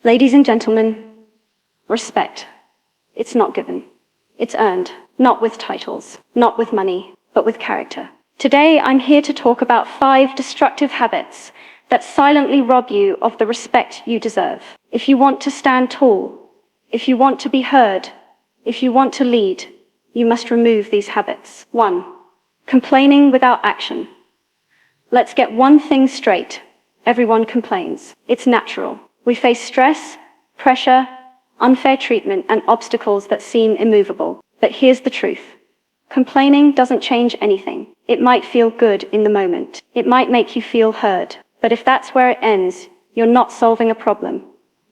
Ladies and gentlemen, respect. It's not given. It's earned. Not with titles, not with money, but with character. Today, I'm here to talk about 5 destructive habits that silently rob you of the respect you deserve. If you want to stand tall, if you want to be heard, if you want to lead, you must remove these habits. 1. Complaining without action. Let's get one thing straight. Everyone complains. It's natural. We face stress, pressure, unfair treatment, and obstacles that seem immovable. But here's the truth. Complaining doesn't change anything. It might feel good in the moment. It might make you feel heard. But if that's where it ends, you're not solving a problem.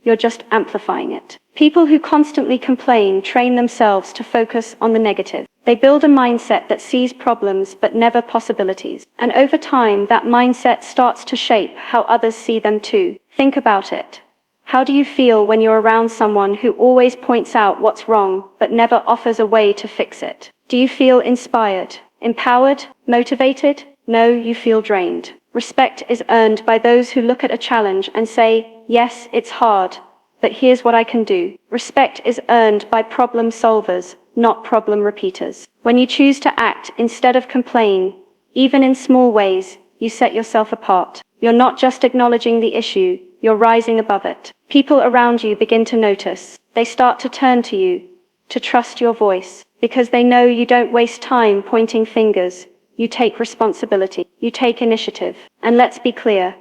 You're just amplifying it. People who constantly complain train themselves to focus on the negative. They build a mindset that sees problems but never possibilities. And over time, that mindset starts to shape how others see them too. Think about it. How do you feel when you're around someone who always points out what's wrong but never offers a way to fix it? Do you feel inspired, empowered, motivated? No, you feel drained. Respect is earned by those who look at a challenge and say, yes, it's hard, but here's what I can do. Respect is earned by problem solvers, not problem repeaters. When you choose to act instead of complain, even in small ways, you set yourself apart. You're not just acknowledging the issue, you're rising above it. People around you begin to notice. They start to turn to you, to trust your voice, because they know you don't waste time pointing fingers. You take responsibility. You take initiative. And let's be clear.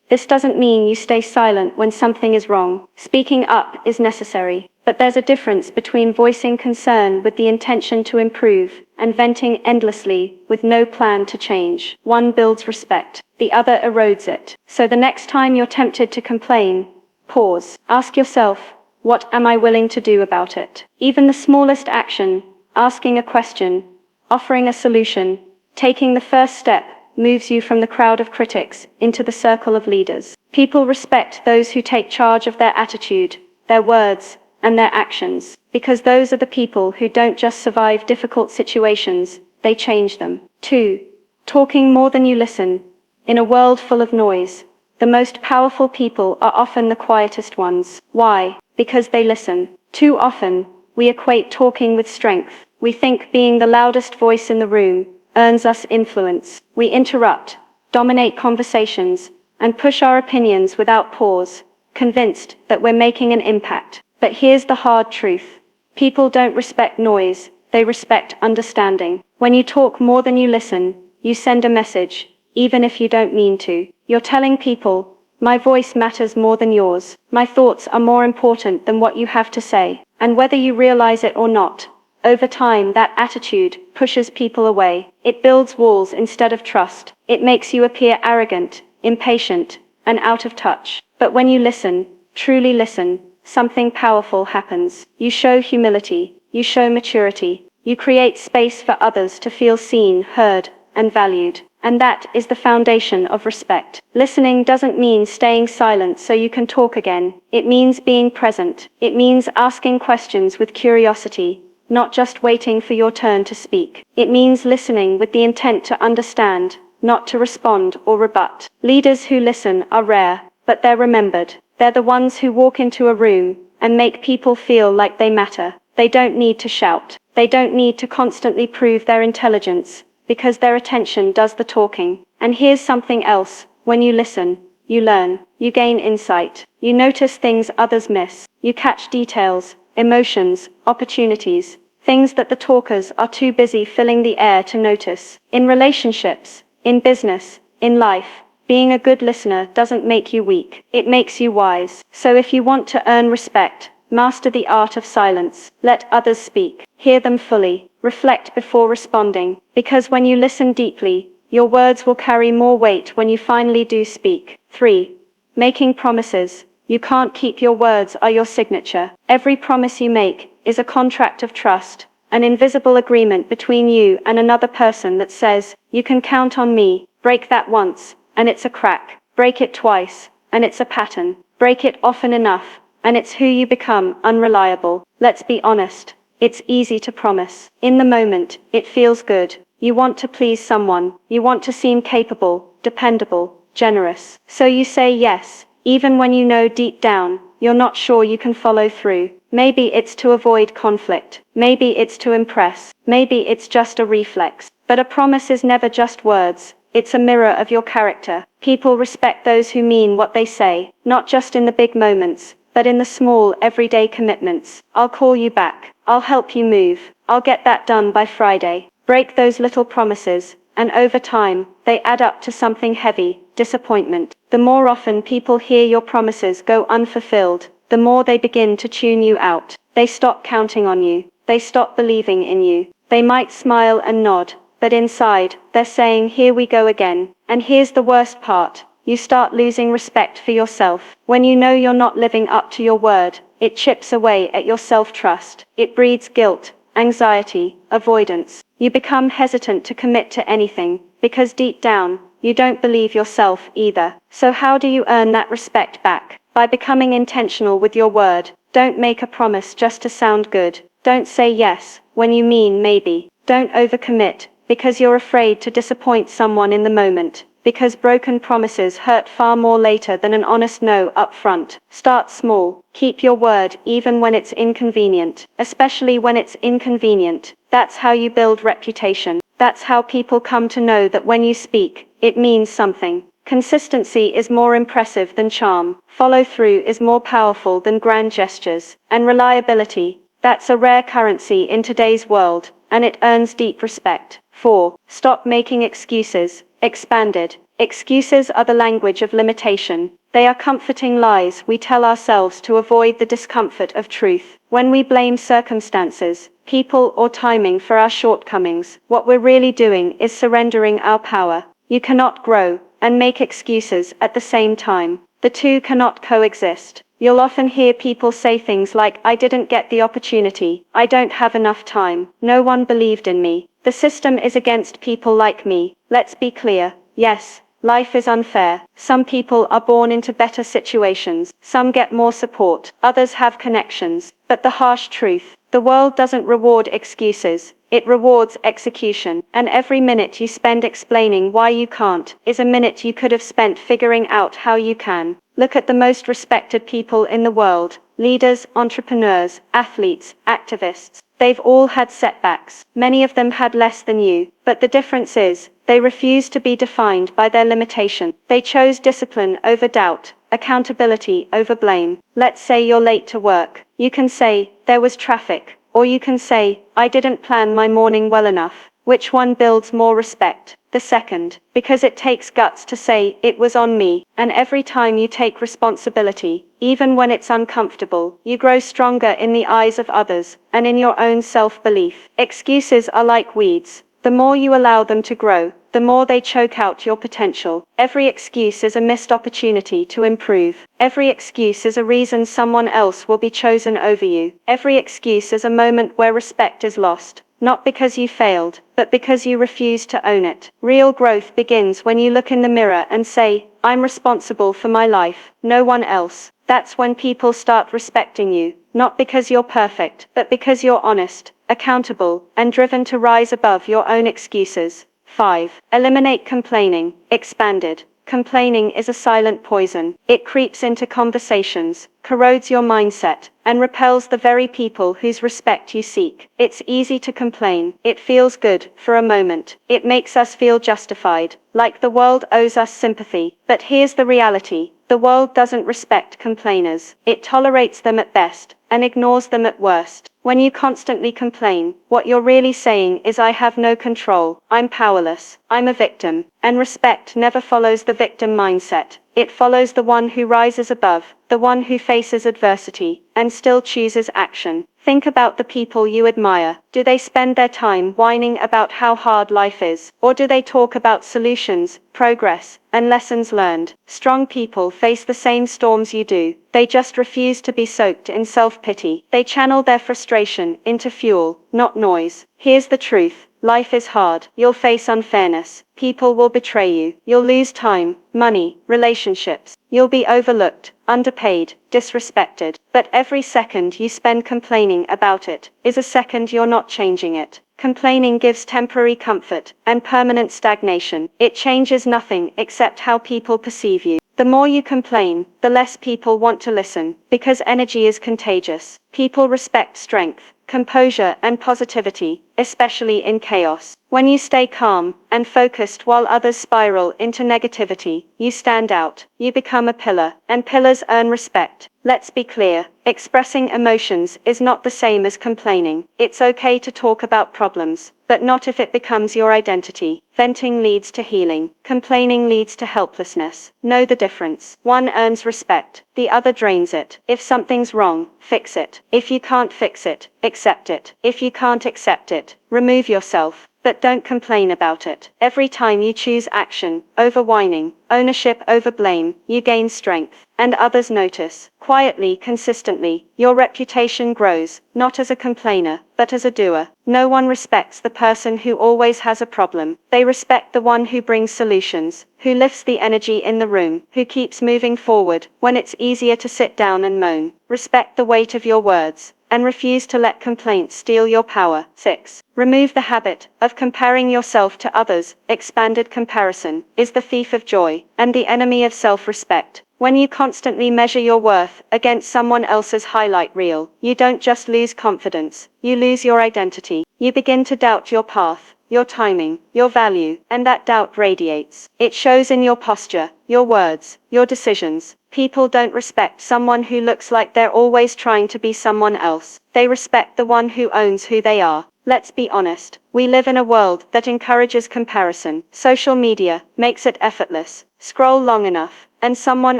This doesn't mean you stay silent when something is wrong. Speaking up is necessary. But there's a difference between voicing concern with the intention to improve and venting endlessly with no plan to change. One builds respect. The other erodes it. So the next time you're tempted to complain, pause. Ask yourself, what am I willing to do about it? Even the smallest action, asking a question, offering a solution, taking the first step, moves you from the crowd of critics into the circle of leaders. People respect those who take charge of their attitude, their words, and their actions, because those are the people who don't just survive difficult situations, they change them. 2. Talking more than you listen. In a world full of noise, the most powerful people are often the quietest ones. Why? Because they listen. Too often, we equate talking with strength. We think being the loudest voice in the room earns us influence. We interrupt, dominate conversations, and push our opinions without pause, convinced that we're making an impact. But here's the hard truth. People don't respect noise, they respect understanding. When you talk more than you listen, you send a message, even if you don't mean to. You're telling people, my voice matters more than yours. My thoughts are more important than what you have to say. And whether you realize it or not, over time, that attitude pushes people away. It builds walls instead of trust. It makes you appear arrogant, impatient, and out of touch. But when you listen, truly listen, something powerful happens. You show humility. You show maturity. You create space for others to feel seen, heard, and valued. And that is the foundation of respect. Listening doesn't mean staying silent so you can talk again. It means being present. It means asking questions with curiosity, not just waiting for your turn to speak. It means listening with the intent to understand, not to respond or rebut. Leaders who listen are rare, but they're remembered. They're the ones who walk into a room and make people feel like they matter. They don't need to shout. They don't need to constantly prove their intelligence, because their attention does the talking. And here's something else. When you listen, you learn. You gain insight. You notice things others miss. You catch details, emotions, opportunities, things that the talkers are too busy filling the air to notice. In relationships, in business, in life, being a good listener doesn't make you weak. It makes you wise. So if you want to earn respect, master the art of silence. Let others speak. Hear them fully. Reflect before responding. Because when you listen deeply, your words will carry more weight when you finally do speak. 3. Making promises. You can't keep your words are your signature. Every promise you make is a contract of trust, an invisible agreement between you and another person that says, you can count on me. Break that once, and it's a crack. Break it twice, and it's a pattern. Break it often enough, and it's who you become. Unreliable. Let's be honest. It's easy to promise. In the moment, it feels good. You want to please someone. You want to seem capable, dependable, generous. So you say yes, even when you know deep down, you're not sure you can follow through. Maybe it's to avoid conflict. Maybe it's to impress. Maybe it's just a reflex. But a promise is never just words. It's a mirror of your character. People respect those who mean what they say, not just in the big moments, but in the small, everyday commitments. I'll call you back. I'll help you move. I'll get that done by Friday. Break those little promises, and over time, they add up to something heavy: disappointment. The more often people hear your promises go unfulfilled, the more they begin to tune you out. They stop counting on you. They stop believing in you. They might smile and nod, but inside, they're saying, "Here we go again." And here's the worst part. You start losing respect for yourself. When you know you're not living up to your word, it chips away at your self-trust. It breeds guilt, anxiety, avoidance. You become hesitant to commit to anything, because deep down, you don't believe yourself either. So how do you earn that respect back? By becoming intentional with your word. Don't make a promise just to sound good. Don't say yes when you mean maybe. Don't overcommit because you're afraid to disappoint someone in the moment. Because broken promises hurt far more later than an honest no up front. Start small. Keep your word even when it's inconvenient. Especially when it's inconvenient. That's how you build reputation. That's how people come to know that when you speak, it means something. Consistency is more impressive than charm. Follow through is more powerful than grand gestures. And reliability, that's a rare currency in today's world, and it earns deep respect. 4. Stop making excuses. Expanded. Excuses are the language of limitation. They are comforting lies we tell ourselves to avoid the discomfort of truth. When we blame circumstances, people, or timing for our shortcomings, what we're really doing is surrendering our power. You cannot grow and make excuses at the same time. The two cannot coexist. You'll often hear people say things like, "I didn't get the opportunity. I don't have enough time. No one believed in me. The system is against people like me." Let's be clear. Yes, life is unfair. Some people are born into better situations. Some get more support. Others have connections. But the harsh truth, the world doesn't reward excuses. It rewards execution. And every minute you spend explaining why you can't is a minute you could have spent figuring out how you can. Look at the most respected people in the world. Leaders, entrepreneurs, athletes, activists. They've all had setbacks. Many of them had less than you. But the difference is, they refused to be defined by their limitation. They chose discipline over doubt, accountability over blame. Let's say you're late to work. You can say, "There was traffic." Or you can say, "I didn't plan my morning well enough." Which one builds more respect? The second, because it takes guts to say, "It was on me." And every time you take responsibility, even when it's uncomfortable, you grow stronger in the eyes of others, and in your own self-belief. Excuses are like weeds. The more you allow them to grow, the more they choke out your potential. Every excuse is a missed opportunity to improve. Every excuse is a reason someone else will be chosen over you. Every excuse is a moment where respect is lost. Not because you failed, but because you refuse to own it. Real growth begins when you look in the mirror and say, "I'm responsible for my life, no one else." That's when people start respecting you, not because you're perfect, but because you're honest, accountable, and driven to rise above your own excuses. 5. Eliminate complaining. Expanded. Complaining is a silent poison. It creeps into conversations, corrodes your mindset, and repels the very people whose respect you seek. It's easy to complain. It feels good for a moment. It makes us feel justified, like the world owes us sympathy. But here's the reality. The world doesn't respect complainers. It tolerates them at best, and ignores them at worst. When you constantly complain, what you're really saying is, "I have no control. I'm powerless. I'm a victim." And respect never follows the victim mindset. It follows the one who rises above, the one who faces adversity, and still chooses action. Think about the people you admire. Do they spend their time whining about how hard life is? Or do they talk about solutions, progress, and lessons learned? Strong people face the same storms you do. They just refuse to be soaked in self-pity. They channel their frustration into fuel, not noise. Here's the truth. Life is hard. You'll face unfairness. People will betray you. You'll lose time, money, relationships. You'll be overlooked, underpaid, disrespected. But every second you spend complaining about it is a second you're not changing it. Complaining gives temporary comfort and permanent stagnation. It changes nothing except how people perceive you. The more you complain, the less people want to listen, because energy is contagious. People respect strength, composure, and positivity, especially in chaos. When you stay calm and focused while others spiral into negativity, you stand out. You become a pillar, and pillars earn respect. Let's be clear, expressing emotions is not the same as complaining. It's okay to talk about problems, but not if it becomes your identity. Venting leads to healing. Complaining leads to helplessness. Know the difference. One earns respect, the other drains it. If something's wrong, fix it. If you can't fix it, accept it. If you can't accept it, remove yourself. But don't complain about it. Every time you choose action over whining, ownership over blame, you gain strength, and others notice. Quietly, consistently, your reputation grows, not as a complainer, but as a doer. No one respects the person who always has a problem. They respect the one who brings solutions, who lifts the energy in the room, who keeps moving forward when it's easier to sit down and moan. Respect the weight of your words, and refuse to let complaints steal your power. 6. Remove the habit of comparing yourself to others. Expanded comparison is the thief of joy and the enemy of self-respect. When you constantly measure your worth against someone else's highlight reel, you don't just lose confidence, you lose your identity. You begin to doubt your path, your timing, your value, and that doubt radiates. It shows in your posture, your words, your decisions. People don't respect someone who looks like they're always trying to be someone else. They respect the one who owns who they are. Let's be honest, we live in a world that encourages comparison. Social media makes it effortless. Scroll long enough, and someone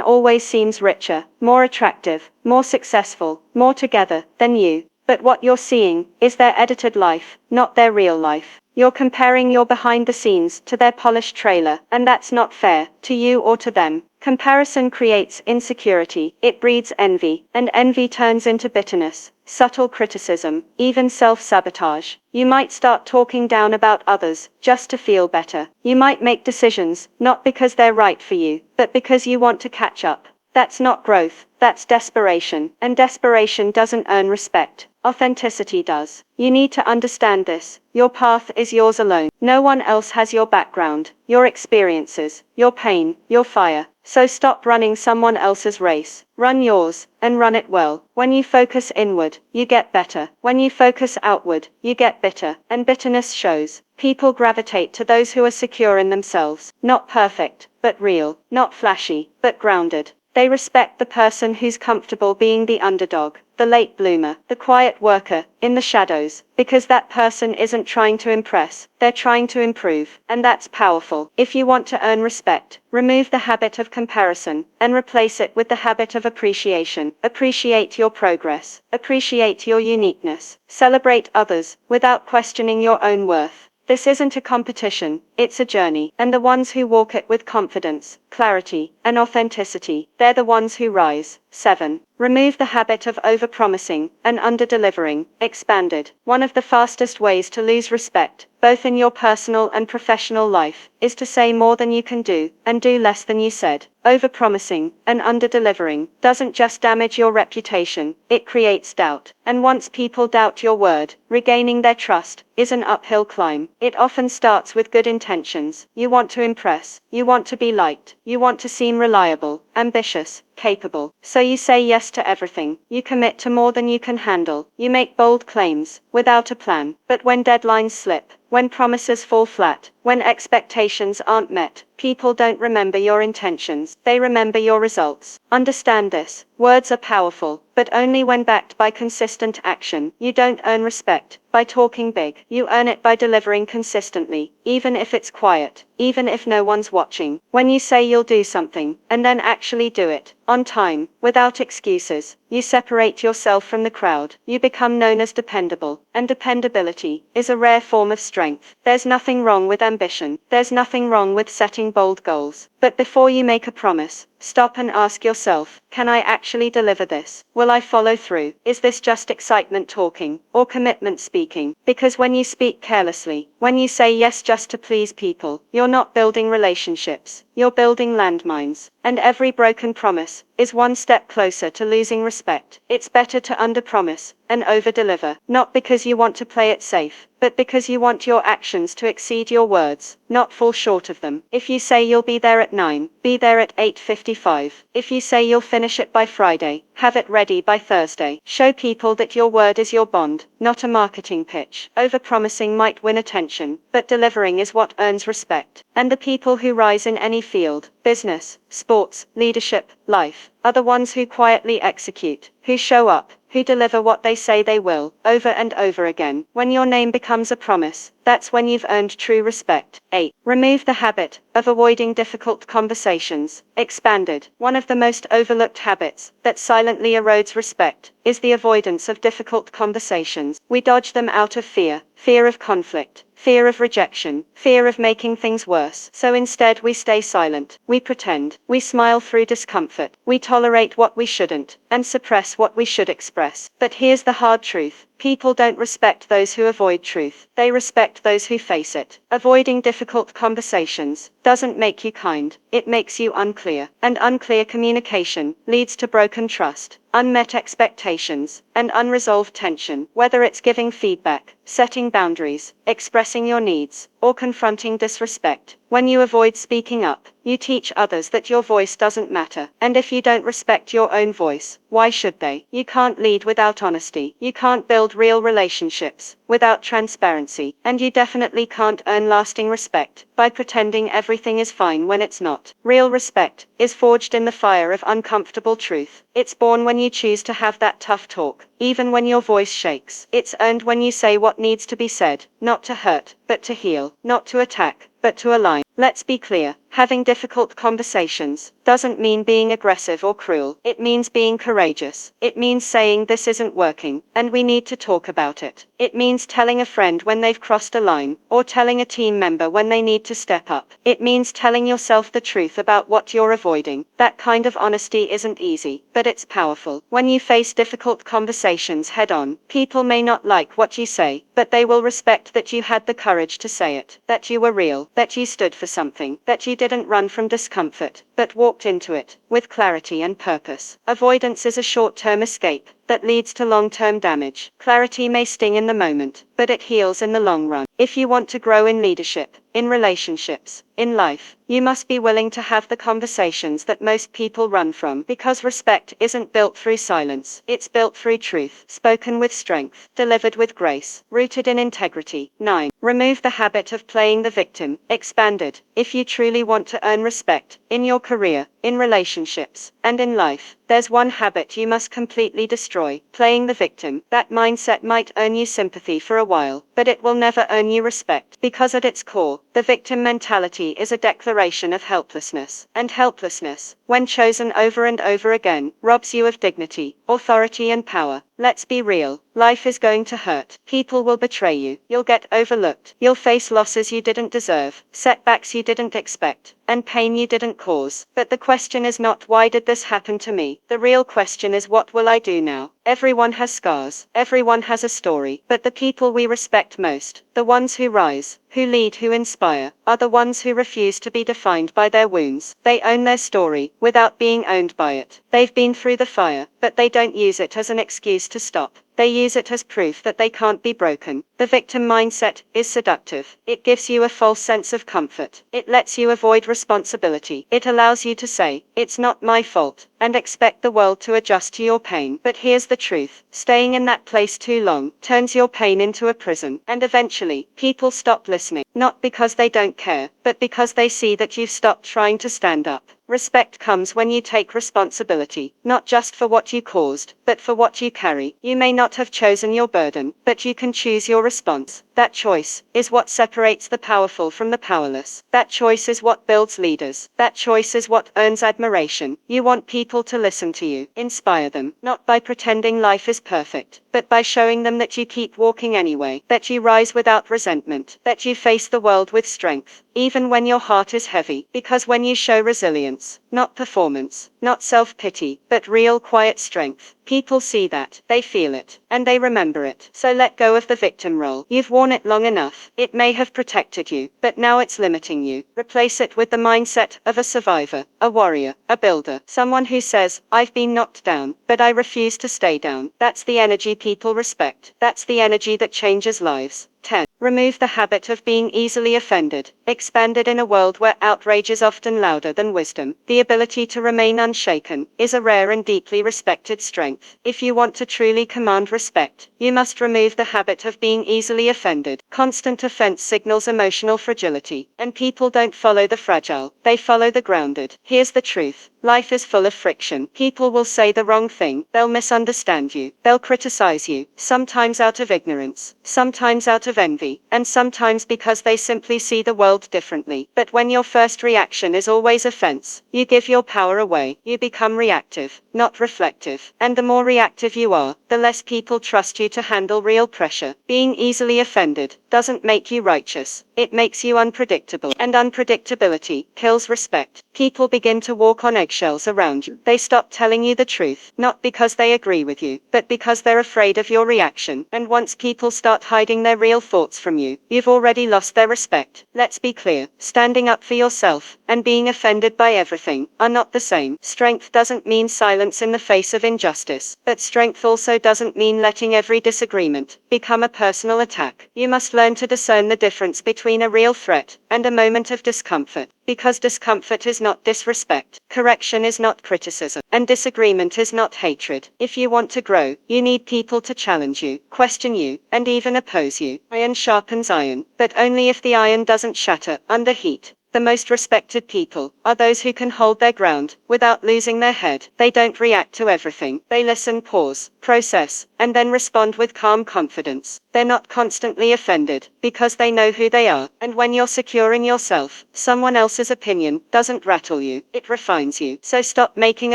always seems richer, more attractive, more successful, more together than you. But what you're seeing is their edited life, not their real life. You're comparing your behind the scenes to their polished trailer, and that's not fair, to you or to them. Comparison creates insecurity, it breeds envy, and envy turns into bitterness, subtle criticism, even self-sabotage. You might start talking down about others, just to feel better. You might make decisions, not because they're right for you, but because you want to catch up. That's not growth, that's desperation, and desperation doesn't earn respect. Authenticity does. You need to understand this. Your path is yours alone. No one else has your background, your experiences, your pain, your fire. So stop running someone else's race. Run yours, and run it well. When you focus inward, you get better. When you focus outward, you get bitter, and bitterness shows. People gravitate to those who are secure in themselves. Not perfect, but real. Not flashy, but grounded. They respect the person who's comfortable being the underdog, the late bloomer, the quiet worker, in the shadows, because that person isn't trying to impress, they're trying to improve, and that's powerful. If you want to earn respect, remove the habit of comparison, and replace it with the habit of appreciation. Appreciate your progress, appreciate your uniqueness, celebrate others, without questioning your own worth. This isn't a competition, it's a journey, and the ones who walk it with confidence, clarity, and authenticity, they're the ones who rise. 7. Remove the habit of over-promising and under-delivering. Expanded. One of the fastest ways to lose respect, both in your personal and professional life, is to say more than you can do, and do less than you said. Over-promising and under-delivering doesn't just damage your reputation, it creates doubt. And once people doubt your word, regaining their trust is an uphill climb. It often starts with good intentions. You want to impress, you want to be liked, you want to seem reliable, ambitious, capable. So you say yes to everything. You commit to more than you can handle. You make bold claims, without a plan. But when deadlines slip, when promises fall flat, when expectations aren't met, people don't remember your intentions, they remember your results. Understand this. Words are powerful, but only when backed by consistent action. You don't earn respect by talking big. You earn it by delivering consistently, even if it's quiet, even if no one's watching. When you say you'll do something, and then actually do it, on time, without excuses, you separate yourself from the crowd. You become known as dependable, and dependability is a rare form of strength. There's nothing wrong with ambition. There's nothing wrong with setting bold goals. But before you make a promise, stop and ask yourself, can I actually deliver this? Will I follow through? Is this just excitement talking, or commitment speaking? Because when you speak carelessly, when you say yes just to please people, you're not building relationships, you're building landmines. And every broken promise is one step closer to losing respect. It's better to underpromise and overdeliver, not because you want to play it safe, but because you want your actions to exceed your words, not fall short of them. If you say you'll be there at 9, be there at 8:55. If you say you'll finish it by Friday, have it ready by Thursday. Show people that your word is your bond, not a marketing pitch. Overpromising might win attention, but delivering is what earns respect. And the people who rise in any field, business, sports, leadership, life, are the ones who quietly execute, who show up, who deliver what they say they will, over and over again. When your name becomes a promise, that's when you've earned true respect. 8. Remove the habit of avoiding difficult conversations. Expanded. One of the most overlooked habits that silently erodes respect is the avoidance of difficult conversations. We dodge them out of fear of conflict, fear of rejection, fear of making things worse. So instead we stay silent, we pretend, we smile through discomfort, we tolerate what we shouldn't, and suppress what we should express. But here's the hard truth. People don't respect those who avoid truth. They respect those who face it. Avoiding difficult conversations doesn't make you kind, it makes you unclear. And unclear communication leads to broken trust, unmet expectations, and unresolved tension. Whether it's giving feedback, setting boundaries, expressing your needs, or confronting disrespect, when you avoid speaking up, you teach others that your voice doesn't matter. And if you don't respect your own voice, why should they? You can't lead without honesty. You can't build real relationships without transparency. And you definitely can't earn lasting respect by pretending everything is fine when it's not. Real respect is forged in the fire of uncomfortable truth. It's born when you choose to have that tough talk, even when your voice shakes. It's earned when you say what needs to be said, not to hurt, but to heal, not to attack, but to align. Let's be clear, having difficult conversations doesn't mean being aggressive or cruel. It means being courageous. It means saying this isn't working, and we need to talk about it. It means telling a friend when they've crossed a line, or telling a team member when they need to step up. It means telling yourself the truth about what you're avoiding. That kind of honesty isn't easy, but it's powerful. When you face difficult conversations head on, people may not like what you say, but they will respect that you had the courage to say it, that you were real, that you stood for something, that you didn't run from discomfort, but walked into it with clarity and purpose. Avoidance is a short-term escape that leads to long-term damage. Clarity may sting in the moment, but it heals in the long run. If you want to grow in leadership, in relationships, in life, you must be willing to have the conversations that most people run from, because respect isn't built through silence. It's built through truth, spoken with strength, delivered with grace, rooted in integrity. 9. Remove the habit of playing the victim. Expanded. If you truly want to earn respect in your career, in relationships, and in life, there's one habit you must completely destroy: playing the victim. That mindset might earn you sympathy for a while, but it will never earn you respect, because at its core, the victim mentality is a declaration of helplessness. And helplessness, when chosen over and over again, robs you of dignity, authority, and power. Let's be real. Life is going to hurt. People will betray you. You'll get overlooked. You'll face losses you didn't deserve, setbacks you didn't expect, and pain you didn't cause. But the question is not, why did this happen to me? The real question is, what will I do now? Everyone has scars. Everyone has a story. But the people we respect most, the ones who rise, who lead, who inspire, are the ones who refuse to be defined by their wounds. They own their story without being owned by it. They've been through the fire, but they don't use it as an excuse to stop. They use it as proof that they can't be broken. The victim mindset is seductive. It gives you a false sense of comfort. It lets you avoid responsibility. It allows you to say, "It's not my fault," and expect the world to adjust to your pain. But here's the truth: staying in that place too long turns your pain into a prison. And eventually, people stop listening. Not because they don't care, but because they see that you've stopped trying to stand up. Respect comes when you take responsibility, not just for what you caused, but for what you carry. You may not have chosen your burden, but you can choose your response. That choice is what separates the powerful from the powerless. That choice is what builds leaders. That choice is what earns admiration. You want people to listen to you. Inspire them, not by pretending life is perfect, but by showing them that you keep walking anyway, that you rise without resentment, that you face the world with strength, even when your heart is heavy. Because when you show resilience, confidence, not performance, not self-pity, but real quiet strength. People see that, they feel it, and they remember it. So let go of the victim role. You've worn it long enough. It may have protected you, but now it's limiting you. Replace it with the mindset of a survivor, a warrior, a builder. Someone who says, I've been knocked down, but I refuse to stay down. That's the energy people respect. That's the energy that changes lives. 10. Remove the habit of being easily offended. Expanded in a world where outrage is often louder than wisdom, the ability to remain unshaken is a rare and deeply respected strength. If you want to truly command respect, you must remove the habit of being easily offended. Constant offense signals emotional fragility, and people don't follow the fragile, they follow the grounded. Here's the truth. Life is full of friction. People will say the wrong thing, they'll misunderstand you, they'll criticize you, sometimes out of ignorance, sometimes out of envy, and sometimes because they simply see the world differently. But when your first reaction is always offense, you give your power away. You become reactive, not reflective. And the more reactive you are, the less people trust you to handle real pressure. Being easily offended doesn't make you righteous, it makes you unpredictable. And unpredictability kills respect. People begin to walk on eggshells around you. They stop telling you the truth, not because they agree with you, but because they're afraid of your reaction. And once people start hiding their real thoughts from you, you've already lost their respect. Let's be clear, standing up for yourself and being offended by everything are not the same. Strength doesn't mean silence in the face of injustice, but strength also doesn't mean letting every disagreement become a personal attack. You must learn to discern the difference between a real threat and a moment of discomfort, because discomfort is not disrespect, correction is not criticism, and disagreement is not hatred. If you want to grow, you need people to challenge you, question you, and even oppose you. Iron sharpens iron, but only if the iron doesn't shatter under heat. The most respected people are those who can hold their ground without losing their head. They don't react to everything. They listen, pause, process, and then respond with calm confidence. They're not constantly offended because they know who they are. And when you're secure in yourself, someone else's opinion doesn't rattle you, it refines you. So stop making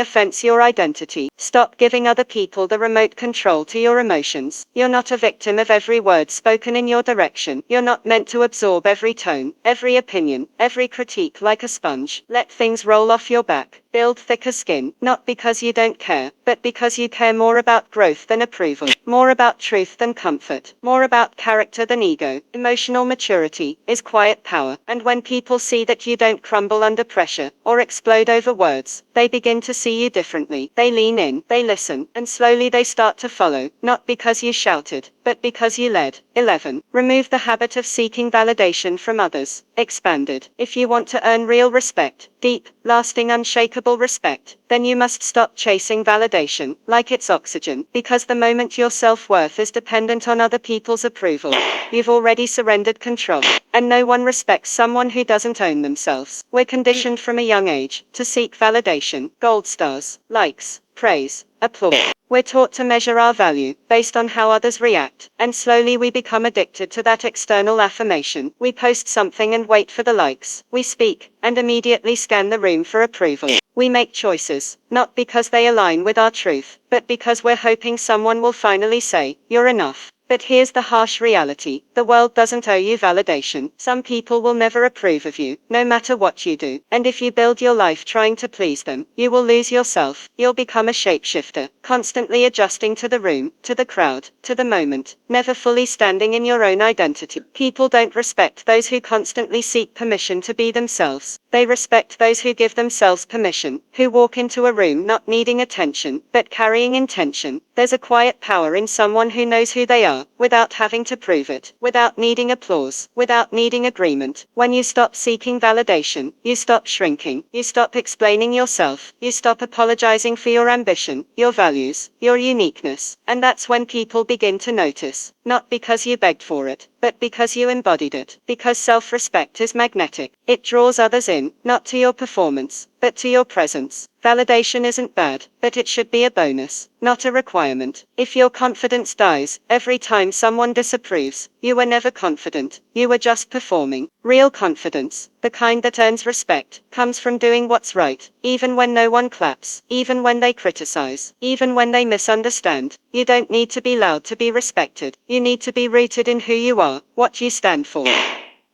offense your identity. Stop giving other people the remote control to your emotions. You're not a victim of every word spoken in your direction. You're not meant to absorb every tone, every opinion, every critique like a sponge. Let things roll off your back. Build thicker skin, not because you don't care, but because you care more about growth than approval, more about truth than comfort, more about character than ego. Emotional maturity is quiet power, and when people see that you don't crumble under pressure or explode over words, they begin to see you differently. They lean in, they listen, and slowly they start to follow, not because you shouted, but because you led. 11. Remove the habit of seeking validation from others. Expanded. If you want to earn real respect, deep, lasting, unshakable respect, then you must stop chasing validation like it's oxygen, because the moment your self-worth is dependent on other people's approval, you've already surrendered control. And no one respects someone who doesn't own themselves. We're conditioned from a young age to seek validation, gold stars, likes, praise, applause. We're taught to measure our value based on how others react, and slowly we become addicted to that external affirmation. We post something and wait for the likes. We speak and immediately scan the room for approval. We make choices, not because they align with our truth, but because we're hoping someone will finally say, "You're enough." But here's the harsh reality. The world doesn't owe you validation. Some people will never approve of you, no matter what you do. And if you build your life trying to please them, you will lose yourself. You'll become a shapeshifter, constantly adjusting to the room, to the crowd, to the moment, never fully standing in your own identity. People don't respect those who constantly seek permission to be themselves. They respect those who give themselves permission, who walk into a room not needing attention, but carrying intention. There's a quiet power in someone who knows who they are, without having to prove it, without needing applause, without needing agreement. When you stop seeking validation, you stop shrinking, you stop explaining yourself, you stop apologizing for your ambition, your values, your uniqueness. And that's when people begin to notice, not because you begged for it, but because you embodied it. Because self-respect is magnetic. It draws others in, not to your performance, but to your presence. Validation isn't bad, but it should be a bonus, not a requirement. If your confidence dies every time someone disapproves, you were never confident, you were just performing. Real confidence, the kind that earns respect, comes from doing what's right, even when no one claps, even when they criticize, even when they misunderstand. You don't need to be loud to be respected. You need to be rooted in who you are, what you stand for.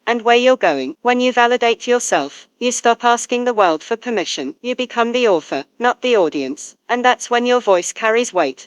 and where you're going. When you validate yourself, you stop asking the world for permission. You become the author, not the audience. And that's when your voice carries weight.